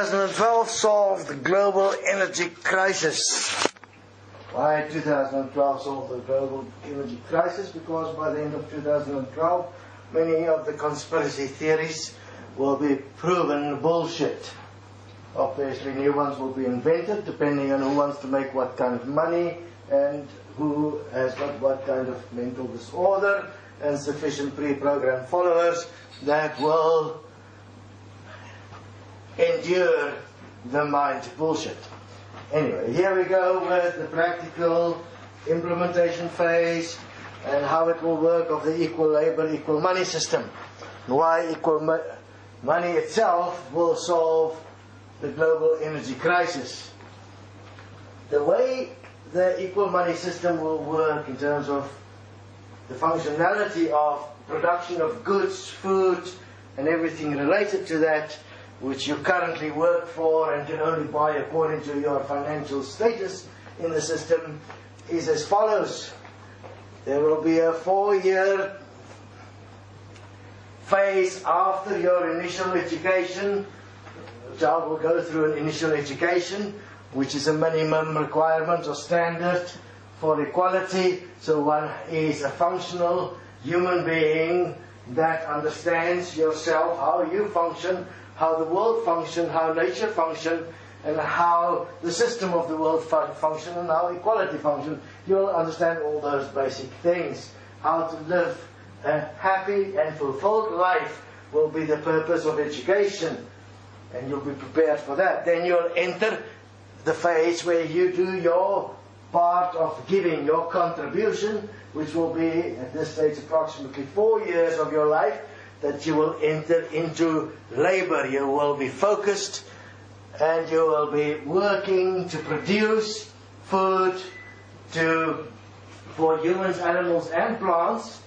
2012 solve the global energy crisis? Why 2012 solve the global energy crisis? Because by the end of 2012, many of the conspiracy theories will be proven bullshit. Obviously, new ones will be invented depending on who wants to make what kind of money and who has got what kind of mental disorder and sufficient pre-programmed followers that will endure the mind bullshit. Anyway, here we go with the practical implementation phase and how it will work of the equal labor, equal money system. Why equal money itself will solve the global energy crisis. The way the equal money system will work in terms of the functionality of production of goods, food, and everything related to that, which you currently work for and can only buy according to your financial status in the system, is as follows. There will be a 4-year phase after your initial education. The child will go through an initial education, which is a minimum requirement or standard for equality. So one is a functional human being that understands yourself, how you function, how the world functions, how nature functions, and how the system of the world functions, and how equality functions. You'll understand all those basic things. How to live a happy and fulfilled life will be the purpose of education, and you'll be prepared for that. Then you'll enter the phase where you do your part of giving, your contribution, which will be, at this stage, approximately 4 years of your life, that you will enter into labor. You will be focused and you will be working to produce food for humans, animals and plants,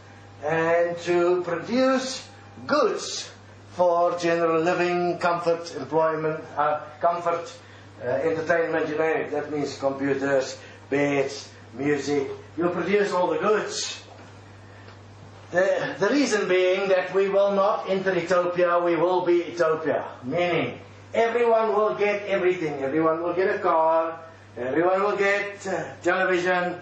and to produce goods for general living, comfort, employment, entertainment, you know, that means computers, beds, music. You produce all the goods. The reason being that we will not enter Utopia, we will be Utopia. Meaning, everyone will get everything. Everyone will get a car, everyone will get television,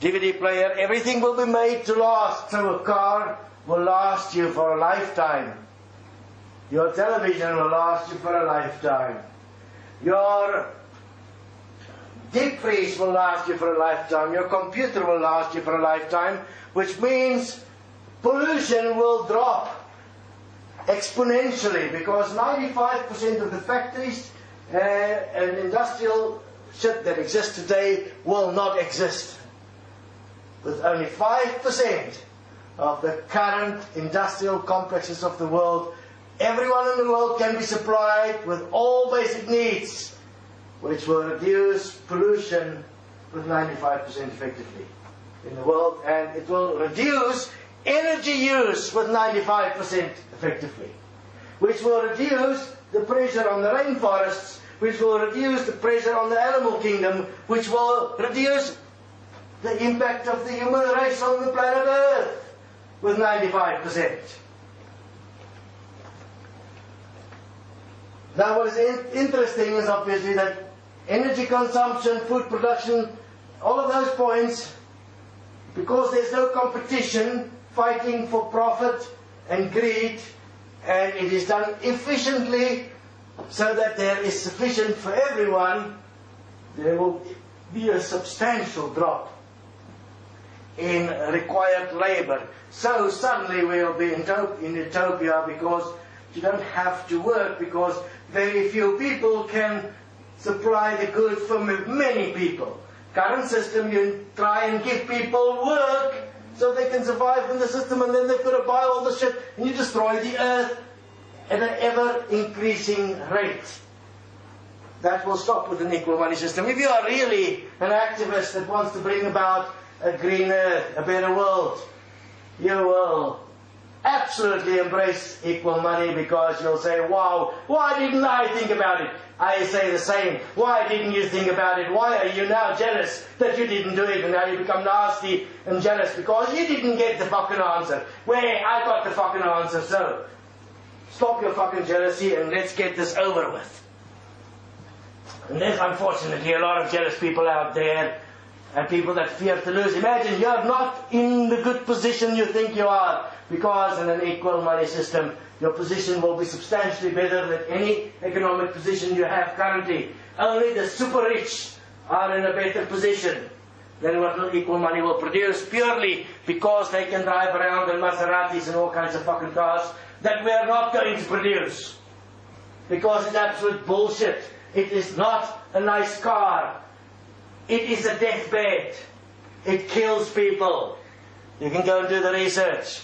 DVD player, everything will be made to last. So a car will last you for a lifetime. Your television will last you for a lifetime. Your deep freeze will last you for a lifetime. Your computer will last you for a lifetime, which means pollution will drop exponentially, because 95% of the factories and industrial shit that exists today will not exist. With only 5% of the current industrial complexes of the world, everyone in the world can be supplied with all basic needs, which will reduce pollution with 95% effectively in the world, and it will reduce energy use with 95% effectively, which will reduce the pressure on the rainforests, which will reduce the pressure on the animal kingdom, which will reduce the impact of the human race on the planet Earth with 95%. Now what is interesting is obviously that energy consumption, food production, all of those points, because there's no competition, fighting for profit and greed, and it is done efficiently so that there is sufficient for everyone, there will be a substantial drop in required labor. So suddenly we'll be in Utopia, because you don't have to work, because very few people can supply the goods for many people. Current system, you try and give people work so they can survive in the system, and then they've got to buy all the shit, and you destroy the earth at an ever-increasing rate. That will stop with an equal money system. If you are really an activist that wants to bring about a green earth, a better world, you will absolutely embrace equal money, because you'll say, wow, why didn't I think about it? I say the same. Why didn't you think about it? Why are you now jealous that you didn't do it, and now you become nasty and jealous because you didn't get the fucking answer? Well, I got the fucking answer, so stop your fucking jealousy and let's get this over with. And there's unfortunately a lot of jealous people out there, and people that fear to lose. Imagine you're not in the good position you think you are, because in an equal money system, your position will be substantially better than any economic position you have currently. Only the super rich are in a better position than what equal money will produce, purely because they can drive around in Maseratis and all kinds of fucking cars that we are not going to produce. Because it's absolute bullshit. It is not a nice car. It is a deathbed. It kills people. You can go and do the research.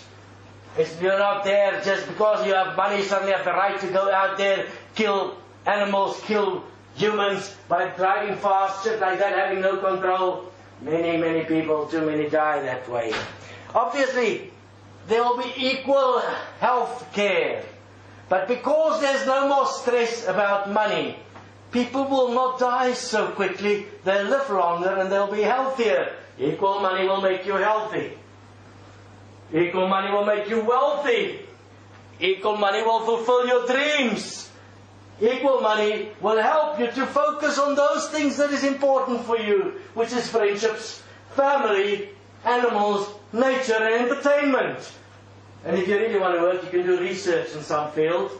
You're not there just because you have money, suddenly have the right to go out there, kill animals, kill humans by driving fast, shit like that, having no control. Many, many people, too many die that way. Obviously, there will be equal health care. But because there's no more stress about money, people will not die so quickly. They'll live longer and they'll be healthier. Equal money will make you healthy. Equal money will make you wealthy. Equal money will fulfill your dreams. Equal money will help you to focus on those things that is important for you, which is friendships, family, animals, nature and entertainment. And if you really want to work, you can do research in some field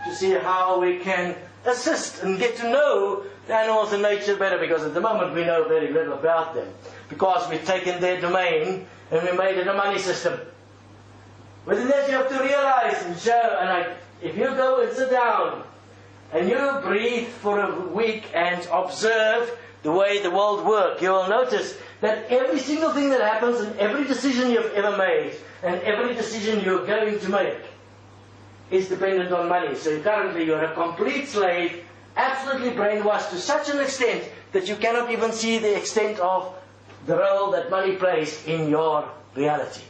to see how we can assist and get to know the animals and nature better, because at the moment we know very little about them, because we've taken their domain and we made it a money system. Within that you have to realize and show, and if you go and sit down and you breathe for a week and observe the way the world works, you will notice that every single thing that happens and every decision you've ever made and every decision you're going to make is dependent on money. So currently you're a complete slave, absolutely brainwashed to such an extent that you cannot even see the extent of the role that money plays in your reality.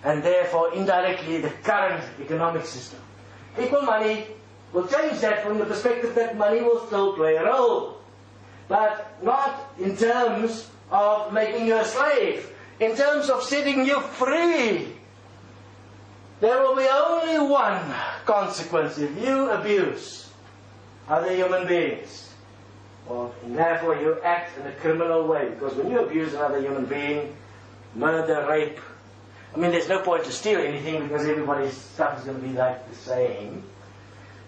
And therefore, indirectly, the current economic system. Equal money will change that from the perspective that money will still play a role. But not in terms of making you a slave. In terms of setting you free. There will be only one consequence if you abuse other human beings. Well, and therefore you act in a criminal way. Because when you abuse another human being, murder, rape, I mean, there's no point to steal anything because everybody's stuff is going to be like the same.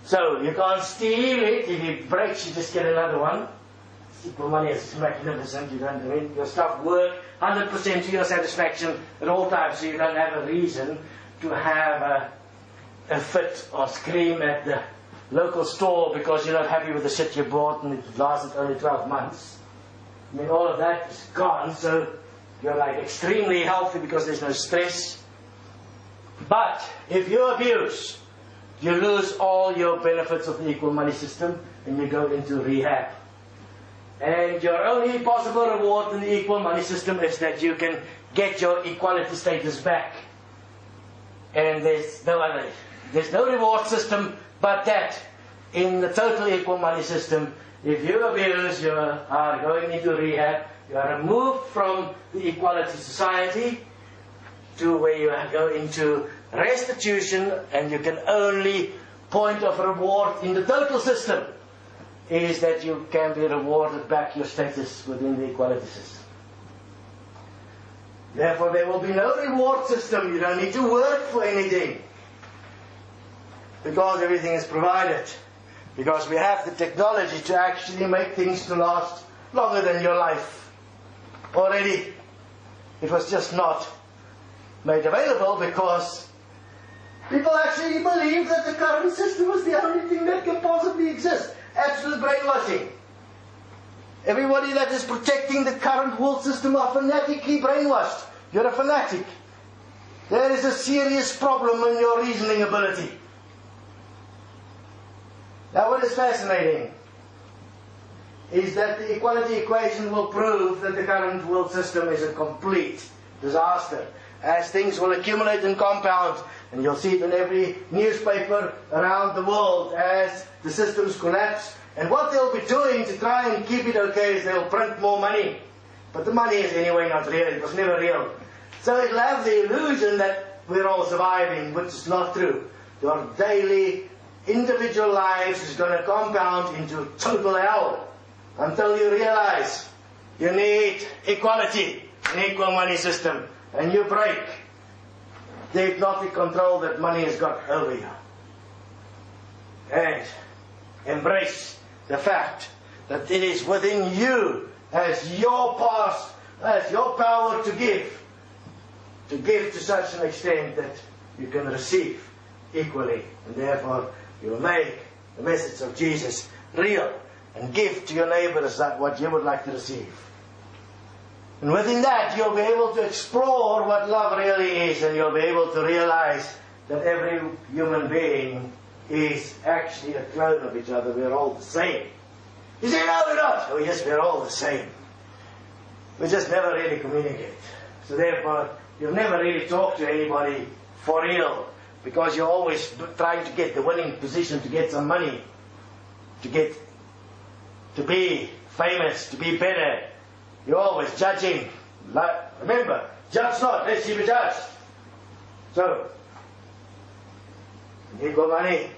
So you can't steal it. If it breaks, you just get another one. Equal money is magnificent. You don't make your stuff work 100% to your satisfaction at all times, so you don't have a reason to have a fit or scream at the local store because you're not happy with the shit you bought and it lasted only 12 months. I mean, all of that is gone, so you're like extremely healthy because there's no stress. But if you abuse, you lose all your benefits of the equal money system and you go into rehab. And your only possible reward in the equal money system is that you can get your equality status back. And there's no other. There's no reward system but that. In the total equal money system, if you abuse, you are going into rehab. You are removed from the equality society to where you go into restitution, and you can only point of reward in the total system is that you can be rewarded back your status within the equality system. Therefore, there will be no reward system. You don't need to work for anything because everything is provided. Because we have the technology to actually make things to last longer than your life. Already, it was just not made available because people actually believe that the current system is the only thing that can possibly exist. Absolute brainwashing. Everybody that is protecting the current world system are fanatically brainwashed. You're a fanatic. There is a serious problem in your reasoning ability. Now what is fascinating is that the equality equation will prove that the current world system is a complete disaster. As things will accumulate and compound, and you'll see it in every newspaper around the world as the systems collapse. And what they'll be doing to try and keep it okay is they'll print more money. But the money is anyway not real. It was never real. So it'll have the illusion that we're all surviving, which is not true. Your daily, individual lives is going to compound into total hell. until you realize you need equality, an equal money system, and you break the hypnotic control that money has got over you. And embrace the fact that it is within you as your past, as your power to give to such an extent that you can receive equally, and therefore you will make the message of Jesus real and give to your neighbors that what you would like to receive. And within that you'll be able to explore what love really is, and you'll be able to realize that every human being is actually a clone of each other. We're all the same. You say, no, we're not. Oh yes, we're all the same. We just never really communicate. So therefore, you've never really talked to anybody for real, because you're always trying to get the winning position, to get some money, to be famous, to be better. You're always judging. Remember, judge not, lest ye be judged. So, equal money,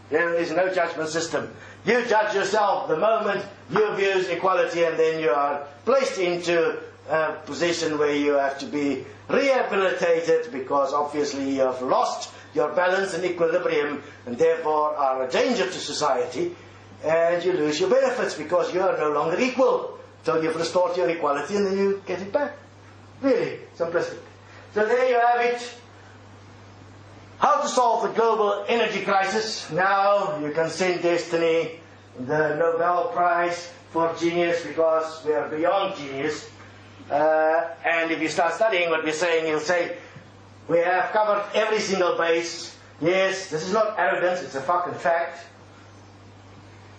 there is no judgment system. You judge yourself the moment you abuse equality, and then you are placed into a position where you have to be rehabilitated, because obviously you have lost your balance and equilibrium, and therefore are a danger to society, and you lose your benefits because you are no longer equal till you've restored your equality, and then you get it back. Really simplistic. So there you have it. How to solve the global energy crisis. Now you can send Destiny the Nobel Prize for genius, because we are beyond genius. And if you start studying what we're saying, you'll say, we have covered every single base. Yes, this is not arrogance, it's a fucking fact.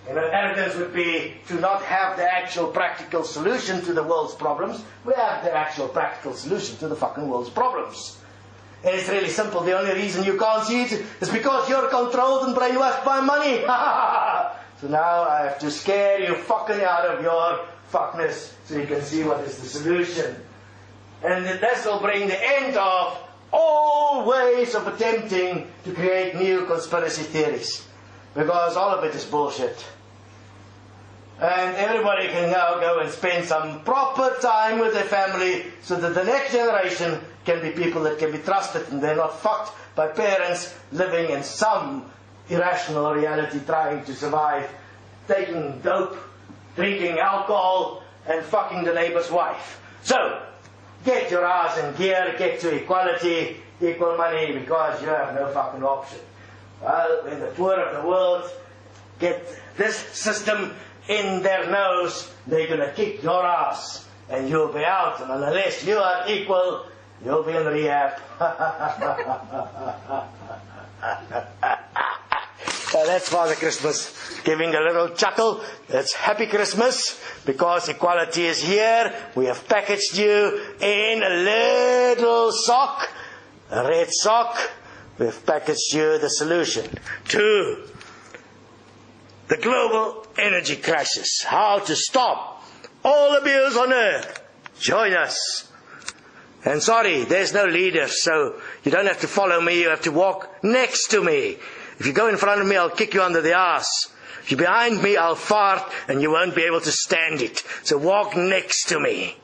You know, arrogance would be to not have the actual practical solution to the world's problems. We have the actual practical solution to the fucking world's problems. And it's really simple. The only reason you can't see it is because you're controlled and brainwashed by money. So now I have to scare you fucking out of your fuckness so you can see what is the solution. And this will bring the end of all ways of attempting to create new conspiracy theories. Because all of it is bullshit. And everybody can now go and spend some proper time with their family, so that the next generation can be people that can be trusted, and they're not fucked by parents living in some irrational reality, trying to survive, taking dope, drinking alcohol, and fucking the neighbor's wife. So, get your ass in gear, get to equality, equal money, because you have no fucking option. Well, when the poor of the world get this system in their nose, they're going to kick your ass, and you'll be out. And unless you are equal, you'll be in rehab. So that's Father Christmas giving a little chuckle. It's Happy Christmas, because equality is here. We have packaged you in a little sock, a red sock. We've packaged you the solution to the global energy crisis. How to stop all abuse on earth. Join us. And sorry, there's no leader, so you don't have to follow me, you have to walk next to me. If you go in front of me, I'll kick you under the ass. If you're behind me, I'll fart and you won't be able to stand it. So walk next to me.